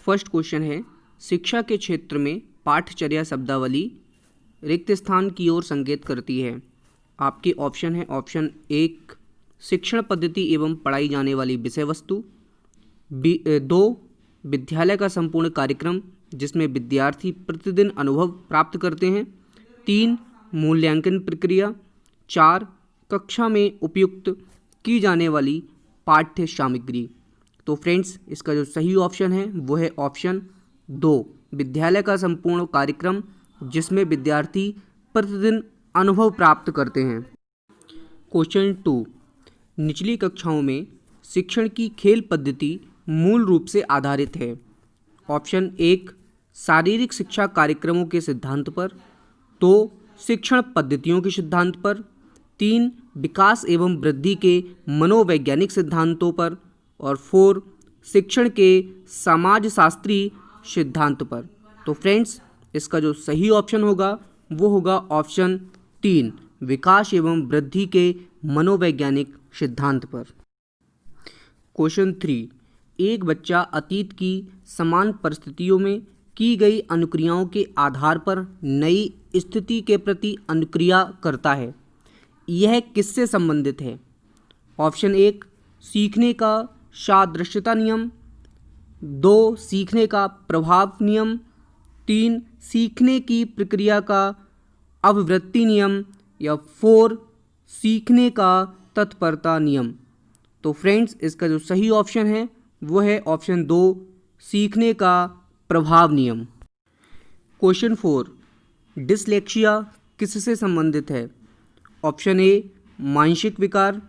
First question है, शिक्षा के क्षेत्र में पाठचर्या शब्दावली रिक्त स्थान की ओर संकेत करती है। आपके ऑप्शन है ऑप्शन 1 शिक्षण पद्धति एवं पढ़ाई जाने वाली विषय वस्तु, 2 विद्यालय का संपूर्ण कार्यक्रम जिसमें विद्यार्थी प्रतिदिन अनुभव प्राप्त करते हैं, 3 मूल्यांकन प्रक्रिया, 4 कक्षा में उपयुक्त की जाने वाली पाठ्य सामग्री। तो फ्रेंड्स, इसका जो सही ऑप्शन है वो है ऑप्शन 2 विद्यालय का संपूर्ण कार्यक्रम जिसमें विद्यार्थी प्रतिदिन अनुभव प्राप्त करते हैं। क्वेश्चन 2, निचली कक्षाओं में शिक्षण की खेल पद्धति मूल रूप से आधारित है। ऑप्शन 1 शारीरिक शिक्षा कार्यक्रमों के सिद्धांत पर, 2 शिक्षण पद्धतियों के सिद्धांत पर, 3 विकास एवं वृद्धि के मनोवैज्ञानिक सिद्धांतों पर और 4 शिक्षण के समाजशास्त्री सिद्धांत पर। तो फ्रेंड्स, इसका जो सही ऑप्शन होगा वो होगा ऑप्शन 3 विकास एवं वृद्धि के मनोवैज्ञानिक सिद्धांत पर। क्वेश्चन 3, एक बच्चा अतीत की समान परिस्थितियों में की गई अनुक्रियाओं के आधार पर नई स्थिति के प्रति अनुक्रिया करता है। यह किससे संबंधित है? ऑप्शन 1 सीखने का सादृश्यता नियम, 2 सीखने का प्रभाव नियम, 3 सीखने की प्रक्रिया का अभिवृत्ति नियम या 4 सीखने का तत्परता नियम। तो फ्रेंड्स, इसका जो सही ऑप्शन है वो है ऑप्शन 2 सीखने का प्रभाव नियम। क्वेश्चन 4, डिसलेक्सिया किससे संबंधित है? ऑप्शन ए मानसिक विकार,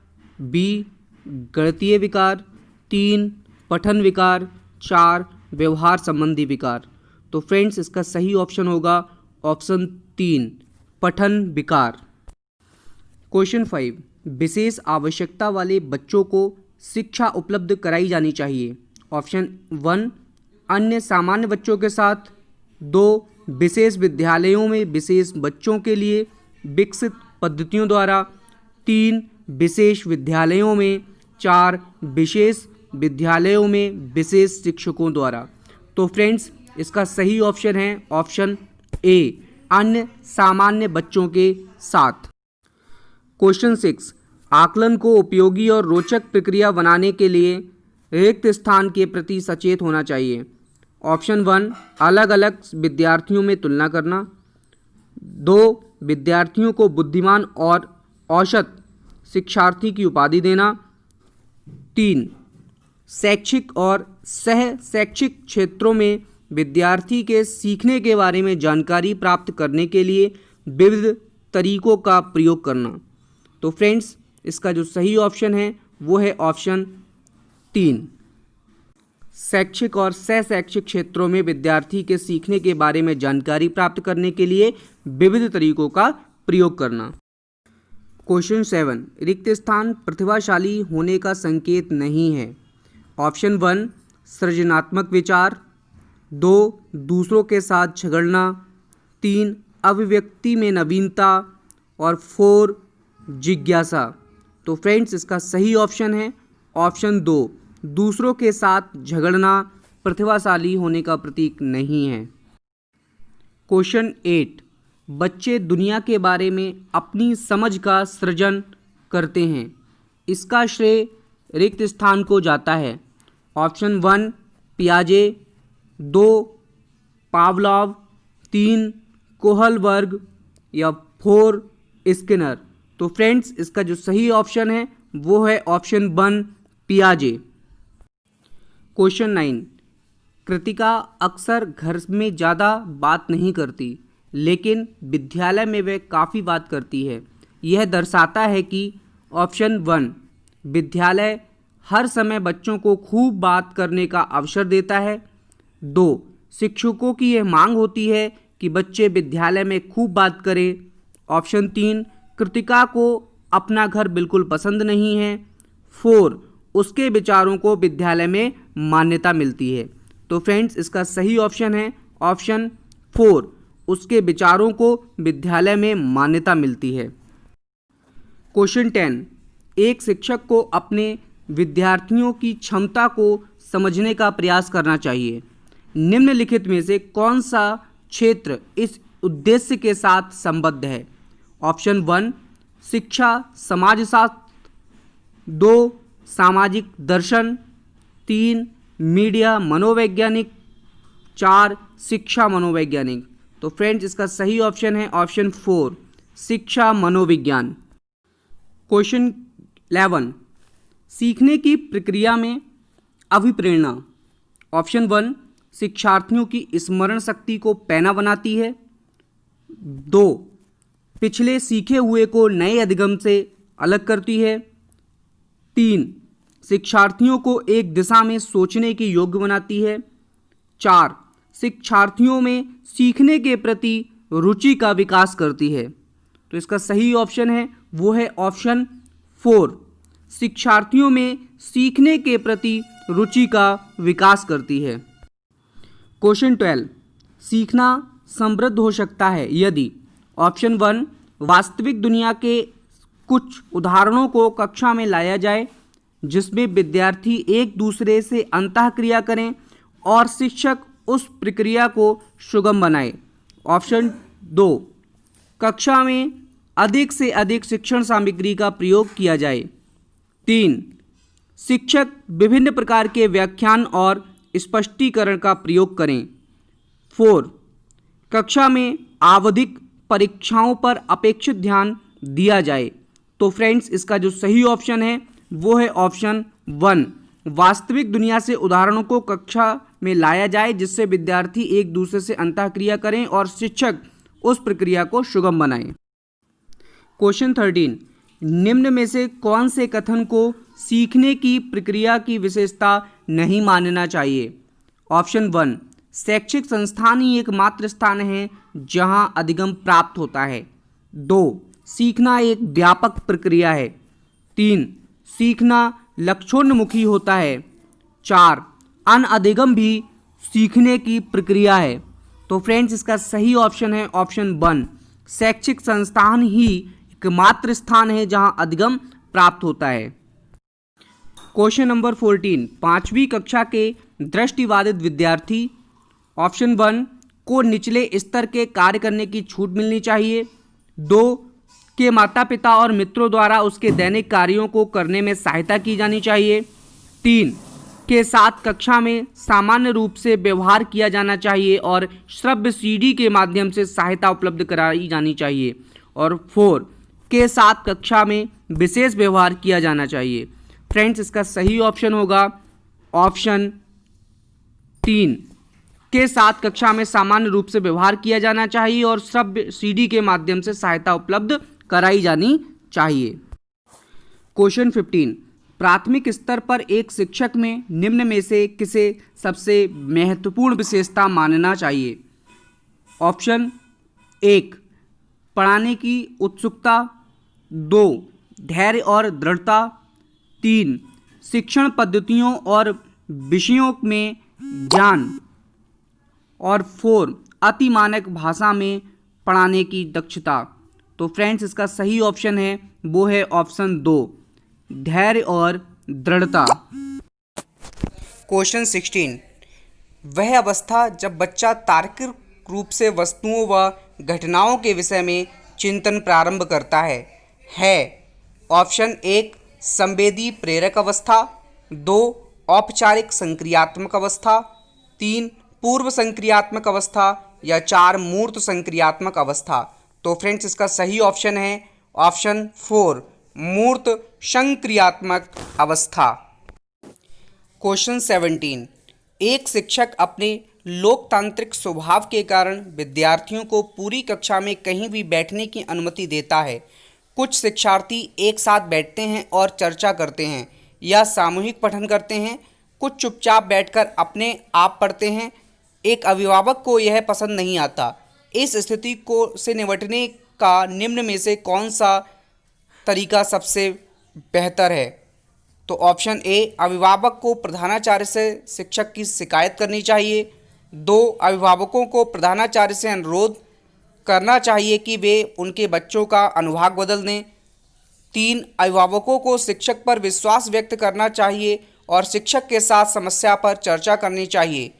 बी गणितीय विकार, 3 पठन विकार, 4 व्यवहार संबंधी विकार। तो फ्रेंड्स, इसका सही ऑप्शन होगा ऑप्शन 3 पठन विकार। क्वेश्चन 5, विशेष आवश्यकता वाले बच्चों को शिक्षा उपलब्ध कराई जानी चाहिए। ऑप्शन 1 अन्य सामान्य बच्चों के साथ, 2 विशेष विद्यालयों में विशेष बच्चों के लिए विकसित पद्धतियों द्वारा, 3 विशेष विद्यालयों में, 4 विशेष विद्यालयों में विशेष शिक्षकों द्वारा। तो फ्रेंड्स, इसका सही ऑप्शन है ऑप्शन ए अन्य सामान्य बच्चों के साथ। क्वेश्चन 6, आकलन को उपयोगी और रोचक प्रक्रिया बनाने के लिए रिक्त स्थान के प्रति सचेत होना चाहिए। ऑप्शन 1 अलग अलग विद्यार्थियों में तुलना करना, 2 विद्यार्थियों को बुद्धिमान और औसत शिक्षार्थी की उपाधि देना, 3 शैक्षिक और सह शैक्षिक क्षेत्रों में विद्यार्थी के सीखने के बारे में जानकारी प्राप्त करने के लिए विविध तरीकों का प्रयोग करना। तो फ्रेंड्स, इसका जो सही ऑप्शन है वो है ऑप्शन 3 शैक्षिक और सह शैक्षिक क्षेत्रों में विद्यार्थी के सीखने के बारे में जानकारी प्राप्त करने के लिए विविध तरीकों का प्रयोग करना। क्वेश्चन 7, रिक्त स्थान प्रतिभाशाली होने का संकेत नहीं है। ऑप्शन 1 सृजनात्मक विचार, 2 दूसरों के साथ झगड़ना, 3 अभिव्यक्ति में नवीनता और 4 जिज्ञासा। तो फ्रेंड्स, इसका सही ऑप्शन है ऑप्शन 2 दूसरों के साथ झगड़ना प्रतिभाशाली होने का प्रतीक नहीं है। क्वेश्चन 8, बच्चे दुनिया के बारे में अपनी समझ का सृजन करते हैं। इसका श्रेय रिक्त स्थान को जाता है। ऑप्शन 1 पियाजे, 2 पावलोव, 3 कोहलबर्ग या 4 स्किनर। तो फ्रेंड्स, इसका जो सही ऑप्शन है वो है ऑप्शन 1 पियाजे। क्वेश्चन 9, कृतिका अक्सर घर में ज़्यादा बात नहीं करती लेकिन विद्यालय में वह काफ़ी बात करती है। यह दर्शाता है कि ऑप्शन 1 विद्यालय हर समय बच्चों को खूब बात करने का अवसर देता है, 2 शिक्षकों की यह मांग होती है कि बच्चे विद्यालय में खूब बात करें, ऑप्शन 3 कृतिका को अपना घर बिल्कुल पसंद नहीं है, 4 उसके विचारों को विद्यालय में मान्यता मिलती है। तो फ्रेंड्स, इसका सही ऑप्शन है ऑप्शन 4 उसके विचारों को विद्यालय में मान्यता मिलती है। क्वेश्चन 10, एक शिक्षक को अपने विद्यार्थियों की क्षमता को समझने का प्रयास करना चाहिए। निम्नलिखित में से कौन सा क्षेत्र इस उद्देश्य के साथ संबद्ध है? ऑप्शन 1 शिक्षा समाजशास्त्र, 2 सामाजिक दर्शन, 3 मीडिया मनोवैज्ञानिक, 4 शिक्षा मनोवैज्ञानिक। तो फ्रेंड्स इसका सही ऑप्शन है ऑप्शन 4 शिक्षा मनोविज्ञान। क्वेश्चन 11 सीखने की प्रक्रिया में अभिप्रेरणा। ऑप्शन 1 शिक्षार्थियों की स्मरण शक्ति को पैना बनाती है, 2 पिछले सीखे हुए को नए अधिगम से अलग करती है, 3 शिक्षार्थियों को एक दिशा में सोचने की योग्य बनाती है, 4 शिक्षार्थियों में सीखने के प्रति रुचि का विकास करती है। तो इसका सही ऑप्शन है वो है ऑप्शन 4 शिक्षार्थियों में सीखने के प्रति रुचि का विकास करती है। क्वेश्चन 12 सीखना समृद्ध हो सकता है यदि। ऑप्शन 1 वास्तविक दुनिया के कुछ उदाहरणों को कक्षा में लाया जाए जिसमें विद्यार्थी एक दूसरे से अंतःक्रिया करें और शिक्षक उस प्रक्रिया को सुगम बनाए। ऑप्शन 2 कक्षा में अधिक से अधिक शिक्षण सामग्री का प्रयोग किया जाए, 3 शिक्षक विभिन्न प्रकार के व्याख्यान और स्पष्टीकरण का प्रयोग करें, 4 कक्षा में आवधिक परीक्षाओं पर अपेक्षित ध्यान दिया जाए। तो फ्रेंड्स इसका जो सही ऑप्शन है वो है ऑप्शन 1 वास्तविक दुनिया से उदाहरणों को कक्षा में लाया जाए जिससे विद्यार्थी एक दूसरे से अंतःक्रिया करें और शिक्षक उस प्रक्रिया को सुगम बनाएं। क्वेश्चन 13 निम्न में से कौन से कथन को सीखने की प्रक्रिया की विशेषता नहीं मानना चाहिए? ऑप्शन 1 शैक्षिक संस्थान ही एकमात्र स्थान है जहां अधिगम प्राप्त होता है, 2 सीखना एक व्यापक प्रक्रिया है, 3 सीखना लक्ष्योन्मुखी होता है, 4 अनअधिगम भी सीखने की प्रक्रिया है। तो फ्रेंड्स इसका सही ऑप्शन है ऑप्शन 1 शैक्षिक संस्थान ही एकमात्र स्थान है जहां अधिगम प्राप्त होता है। क्वेश्चन नंबर 14 5वीं कक्षा के दृष्टिबाधित विद्यार्थी। ऑप्शन 1 को निचले स्तर के कार्य करने की छूट मिलनी चाहिए, 2 के माता पिता और मित्रों द्वारा उसके दैनिक कार्यों को करने में सहायता की जानी चाहिए, 3 के साथ कक्षा में सामान्य रूप से व्यवहार किया जाना चाहिए और श्रव्य सीडी के माध्यम से सहायता उपलब्ध कराई जानी चाहिए, और 4 के साथ कक्षा में विशेष व्यवहार किया जाना चाहिए। फ्रेंड्स इसका सही ऑप्शन होगा ऑप्शन 3 के साथ कक्षा में सामान्य रूप से व्यवहार किया जाना चाहिए और श्रव्य सीडी के माध्यम से सहायता उपलब्ध कराई जानी चाहिए। क्वेश्चन 15 प्राथमिक स्तर पर एक शिक्षक में निम्न में से किसे सबसे महत्वपूर्ण विशेषता मानना चाहिए? ऑप्शन 1 पढ़ाने की उत्सुकता, 2 धैर्य और दृढ़ता, 3 शिक्षण पद्धतियों और विषयों में ज्ञान, और 4 अति मानक भाषा में पढ़ाने की दक्षता। तो फ्रेंड्स इसका सही ऑप्शन है वो है ऑप्शन 2 धैर्य और दृढ़ता। क्वेश्चन 16 वह अवस्था जब बच्चा तार्किक रूप से वस्तुओं व घटनाओं के विषय में चिंतन प्रारंभ करता है। ऑप्शन 1 संवेदी प्रेरक अवस्था, 2 औपचारिक संक्रियात्मक अवस्था, 3 पूर्व संक्रियात्मक अवस्था, या 4 मूर्त संक्रियात्मक अवस्था। तो फ्रेंड्स इसका सही ऑप्शन है ऑप्शन 4 मूर्त संक्रियात्मक अवस्था। क्वेश्चन 17 एक शिक्षक अपने लोकतांत्रिक स्वभाव के कारण विद्यार्थियों को पूरी कक्षा में कहीं भी बैठने की अनुमति देता है। कुछ शिक्षार्थी एक साथ बैठते हैं और चर्चा करते हैं या सामूहिक पठन करते हैं, कुछ चुपचाप बैठकर अपने आप पढ़ते हैं। एक अभिभावक को यह पसंद नहीं आता। इस स्थिति को से निपटने का निम्न में से कौन सा तरीका सबसे बेहतर है? तो ऑप्शन ए अभिभावक को प्रधानाचार्य से शिक्षक की शिकायत करनी चाहिए, 2 अभिभावकों को प्रधानाचार्य से अनुरोध करना चाहिए कि वे उनके बच्चों का अनुभाग बदल दें, 3 अभिभावकों को शिक्षक पर विश्वास व्यक्त करना चाहिए और शिक्षक के साथ समस्या पर चर्चा करनी चाहिए,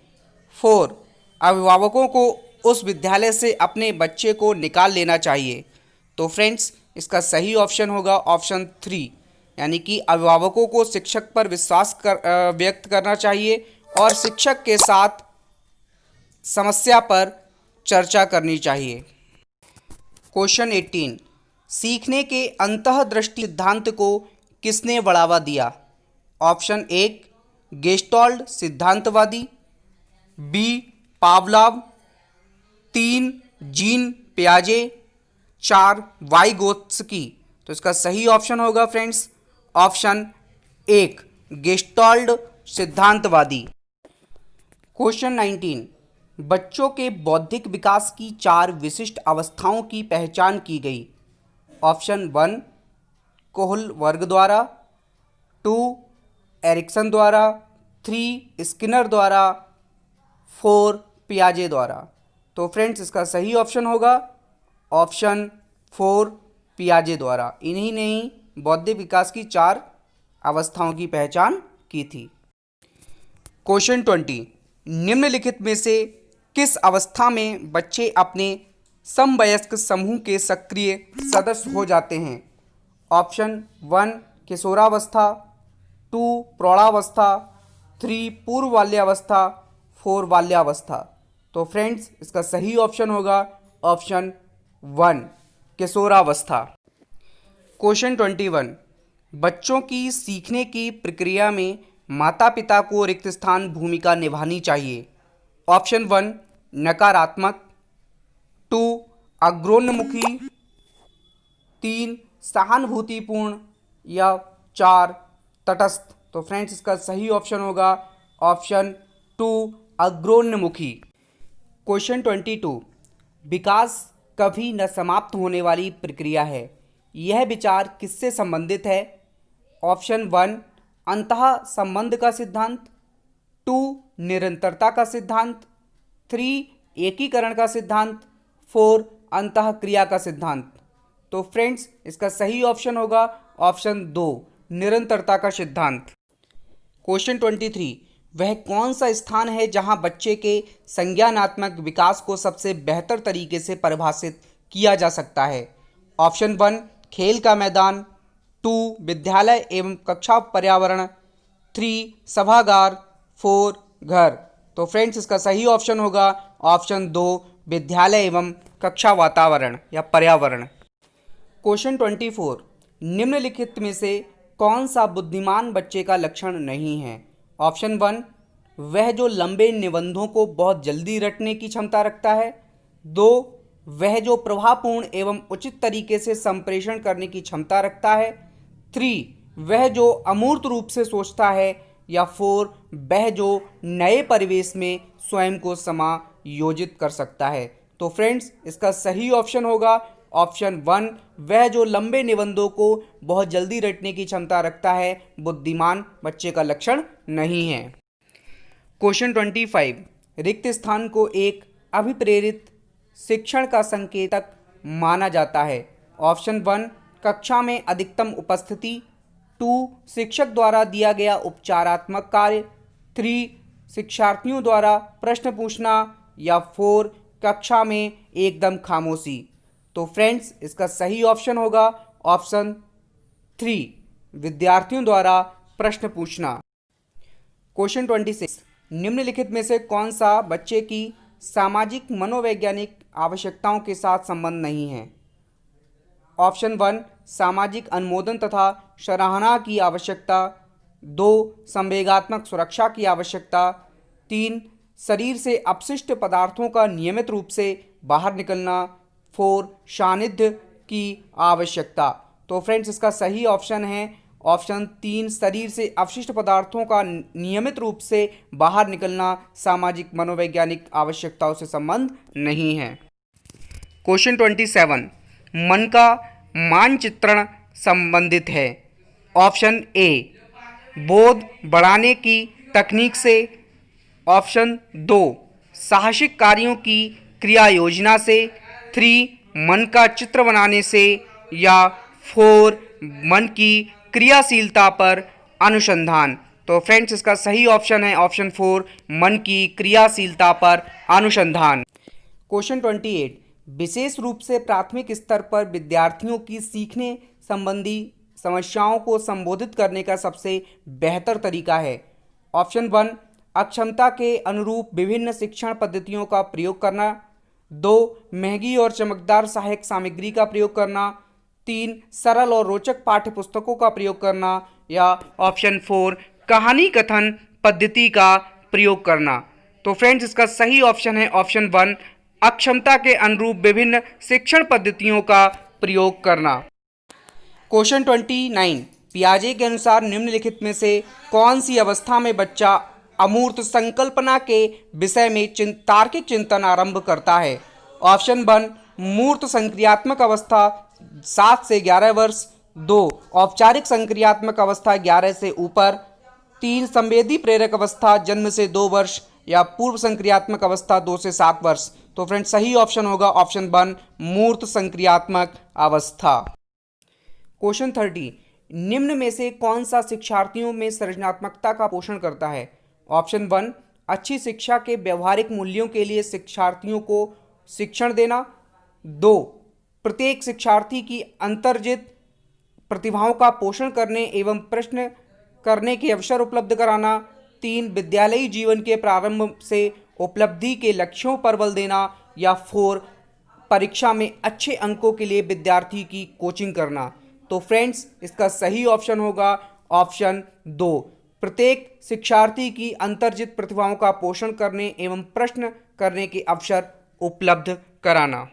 4 अभिभावकों को उस विद्यालय से अपने बच्चे को निकाल लेना चाहिए। तो फ्रेंड्स इसका सही ऑप्शन होगा ऑप्शन 3, यानी कि अभिभावकों को शिक्षक पर विश्वास व्यक्त करना चाहिए और शिक्षक के साथ समस्या पर चर्चा करनी चाहिए। क्वेश्चन 18, सीखने के अंतःदृष्टि सिद्धांत को किसने बढ़ावा दिया? ऑप्शन 1 गेस्टाल्ट सिद्धांतवादी, बी पावलोव, 3 जीन पियाजे, 4 वाइगोत्स्की। तो इसका सही ऑप्शन होगा फ्रेंड्स ऑप्शन 1 गेस्टाल्ट सिद्धांतवादी। क्वेश्चन 19, बच्चों के बौद्धिक विकास की 4 विशिष्ट अवस्थाओं की पहचान की गई। ऑप्शन 1 कोहल वर्ग द्वारा, 2 एरिक्सन द्वारा, 3 स्किनर द्वारा, 4 पियाजे द्वारा। तो फ्रेंड्स इसका सही ऑप्शन होगा ऑप्शन 4 पियाजे द्वारा। इन्हीं ने ही बौद्धिक विकास की 4 अवस्थाओं की पहचान की थी। क्वेश्चन 20, निम्नलिखित में से किस अवस्था में बच्चे अपने समवयस्क समूह के सक्रिय सदस्य हो जाते हैं? ऑप्शन 1 किशोरावस्था, 2 प्रौढ़ावस्था, 3 पूर्व बाल्यावस्था, 4 बाल्यावस्था। तो फ्रेंड्स इसका सही ऑप्शन होगा ऑप्शन 1 किशोरावस्था। क्वेश्चन 21, बच्चों की सीखने की प्रक्रिया में माता पिता को रिक्त स्थान भूमिका निभानी चाहिए। ऑप्शन 1 नकारात्मक, 2 अग्रोन्मुखी, 3 सहानुभूतिपूर्ण या 4 तटस्थ। तो फ्रेंड्स इसका सही ऑप्शन होगा ऑप्शन 2 अग्रोन्मुखी। क्वेश्चन 22, विकास कभी न समाप्त होने वाली प्रक्रिया है, यह विचार किससे संबंधित है? ऑप्शन 1 अंतः संबंध का सिद्धांत, 2 निरंतरता का सिद्धांत, 3 एकीकरण का सिद्धांत, 4 अंतः क्रिया का सिद्धांत। तो फ्रेंड्स इसका सही ऑप्शन होगा ऑप्शन 2 निरंतरता का सिद्धांत। क्वेश्चन 23, वह कौन सा स्थान है जहां बच्चे के संज्ञानात्मक विकास को सबसे बेहतर तरीके से परिभाषित किया जा सकता है? ऑप्शन 1 खेल का मैदान, 2 विद्यालय एवं कक्षा पर्यावरण, 3 सभागार, 4 घर। तो फ्रेंड्स इसका सही ऑप्शन होगा ऑप्शन 2 विद्यालय एवं कक्षा वातावरण या पर्यावरण। क्वेश्चन 24, निम्नलिखित में से कौन सा बुद्धिमान बच्चे का लक्षण नहीं है? ऑप्शन 1 वह जो लंबे निबंधों को बहुत जल्दी रटने की क्षमता रखता है, 2 वह जो प्रभावपूर्ण एवं उचित तरीके से संप्रेषण करने की क्षमता रखता है, 3 वह जो अमूर्त रूप से सोचता है, या 4 वह जो नए परिवेश में स्वयं को समायोजित कर सकता है। तो फ्रेंड्स इसका सही ऑप्शन होगा ऑप्शन 1 वह जो लंबे निबंधों को बहुत जल्दी रटने की क्षमता रखता है बुद्धिमान बच्चे का लक्षण नहीं है। क्वेश्चन 25, रिक्त स्थान को एक अभिप्रेरित शिक्षण का संकेतक माना जाता है। ऑप्शन 1 कक्षा में अधिकतम उपस्थिति, 2 शिक्षक द्वारा दिया गया उपचारात्मक कार्य, 3 शिक्षार्थियों द्वारा प्रश्न पूछना, या 4 कक्षा में एकदम खामोशी। तो फ्रेंड्स इसका सही ऑप्शन होगा ऑप्शन 3 विद्यार्थियों द्वारा प्रश्न पूछना। क्वेश्चन 26, निम्नलिखित में से कौन सा बच्चे की सामाजिक मनोवैज्ञानिक आवश्यकताओं के साथ संबंध नहीं है? ऑप्शन 1 सामाजिक अनुमोदन तथा सराहना की आवश्यकता, 2 संवेगात्मक सुरक्षा की आवश्यकता, 3 शरीर से अपशिष्ट पदार्थों का नियमित रूप से बाहर निकलना, 4 सानिध्य की आवश्यकता। तो फ्रेंड्स इसका सही ऑप्शन है ऑप्शन 3 शरीर से अपशिष्ट पदार्थों का नियमित रूप से बाहर निकलना सामाजिक मनोवैज्ञानिक आवश्यकताओं से संबंध नहीं है। क्वेश्चन 27, मन का मानचित्रण संबंधित है। ऑप्शन ए बोध बढ़ाने की तकनीक से, ऑप्शन 2 साहसिक कार्यों की क्रिया योजना से, 3 मन का चित्र बनाने से, या 4 मन की क्रियाशीलता पर अनुसंधान। तो फ्रेंड्स इसका सही ऑप्शन है ऑप्शन 4, मन की क्रियाशीलता पर अनुसंधान। क्वेश्चन 28, विशेष रूप से प्राथमिक स्तर पर विद्यार्थियों की सीखने संबंधी समस्याओं को संबोधित करने का सबसे बेहतर तरीका है। ऑप्शन 1, अक्षमता के अनुरूप विभिन्न शिक्षण पद्धतियों का प्रयोग करना। 2, महंगी और चमकदार सहायक सामग्री का प्रयोग करना। 3, सरल और रोचक पाठ्य पुस्तकों का प्रयोग करना। या ऑप्शन 4, कहानी कथन पद्धति का प्रयोग करना। तो फ्रेंड्स इसका सही ऑप्शन है ऑप्शन 1, अक्षमता के अनुरूप विभिन्न शिक्षण पद्धतियों का प्रयोग करना। क्वेश्चन 29, पियाजे के अनुसार निम्नलिखित में से कौन सी अवस्था में बच्चा अमूर्त संकल्पना के विषय में तार्किक चिंतन आरंभ करता है। ऑप्शन 1, मूर्त संक्रियात्मक अवस्था 7 से 11 वर्ष। 2, औपचारिक संक्रियात्मक अवस्था 11 से ऊपर। 3, संवेदी प्रेरक अवस्था जन्म से 2 वर्ष। या पूर्व संक्रियात्मक अवस्था 2 से 7 वर्ष। तो फ्रेंड्स सही ऑप्शन होगा ऑप्शन 1, मूर्त संक्रियात्मक अवस्था। क्वेश्चन 30, निम्न में से कौन सा शिक्षार्थियों में सृजनात्मकता का पोषण करता है। ऑप्शन 1, अच्छी शिक्षा के व्यवहारिक मूल्यों के लिए शिक्षार्थियों को शिक्षण देना। 2, प्रत्येक शिक्षार्थी की अंतर्जित प्रतिभाओं का पोषण करने एवं प्रश्न करने के अवसर उपलब्ध कराना। 3, विद्यालयी जीवन के प्रारंभ से उपलब्धि के लक्ष्यों पर बल देना। या 4, परीक्षा में अच्छे अंकों के लिए विद्यार्थी की कोचिंग करना। तो फ्रेंड्स इसका सही ऑप्शन होगा ऑप्शन 2, प्रत्येक शिक्षार्थी की अंतर्जित प्रतिभाओं का पोषण करने एवं प्रश्न करने के अवसर उपलब्ध कराना।